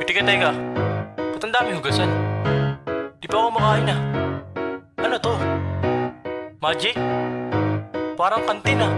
Teka, ba't ang dami hugasan? Di pa ako makain ah. Ano to? Magic? Parang kantin ah.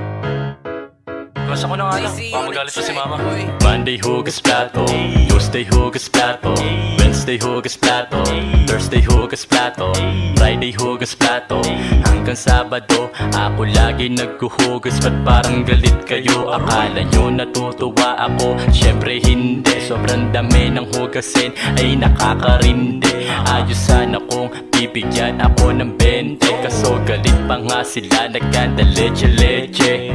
Hugas ako na nga lang, baka magalit pa si mama. Monday hugas plato, Tuesday hugas plato, Wednesday hugas plato, Thursday hugas plato, Friday hugas plato, hanggang Sabado ako lagi naghuhugas. Ba't parang galit kayo? Akala nyo natutuwa ako? Syempre hindi, sobrang dami ng hugasin ay nakakarindi. Ayos sana kung bibigyan ako ng 20, kaso galit pa nga sila, nagkanda leche-leche.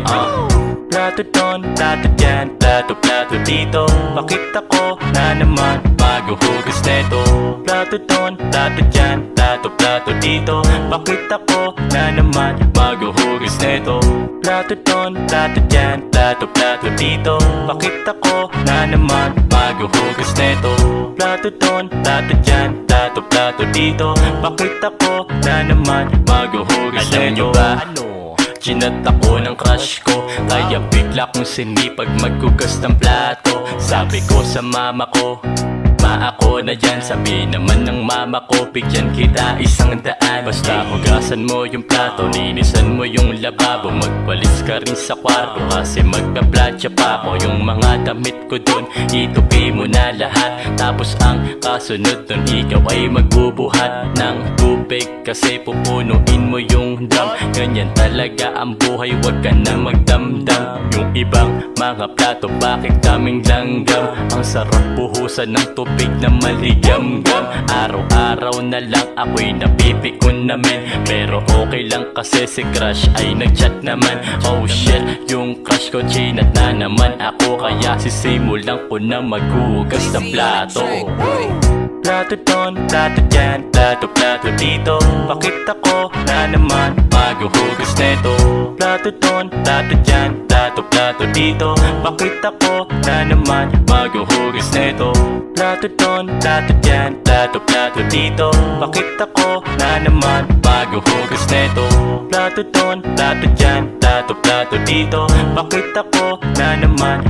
Plato doon, plato dyan, plato dito. Bakit ako na naman maghuhugas neto? Plato doon, plato dyan, plato dito. Bakit ako na naman maghuhugas neto? Plato doon, plato dyan, plato dito. Bakit ako na naman maghuhugas neto? Plato doon, plato dyan, plato dito. Bakit ako na naman maghuhugas neto? Alam nyo ba ano? Chinat ako ng crush ko, kaya bigla kong sinipag maghugas ng plato. Sabi ko sa mama ko, ma ako na dyan. Sabi naman ng mama ko, bigyan kita 100. Basta hugasan mo yung plato, linisan mo yung lababo, magwalis ka rin sa kwarto, kasi magpa-plancha pa ako. Yung mga damit ko dun, itupi mo na lahat. Tapos ang kasunod dun, ikaw ay magbubuhat ng tubig, kasi pupunuin mo yung drum. Ganyan talaga ang buhay, wag ka na magdamdam. Yung ibang mga plato, bakit daming langgam? Ang sarap buhusan ng tubig na maligam-gam. Araw-araw na lang ako'y napipikon namin, pero okay lang kasi si crush ay nagchat naman. Oh shit, yung crush ko chinat na naman ako, kaya sisimulan ko na maghugas ng plato. Plato doon, plato dyan, plato dito. Bakit ako na naman maghuhugas neto? Plato doon, plato dyan, plato dito. Bakit ako na naman maghuhugas neto? Plato doon, plato dyan, plato dito. Bakit ako na naman maghuhugas neto? Plato doon, plato dyan, plato dito. Bakit ako na naman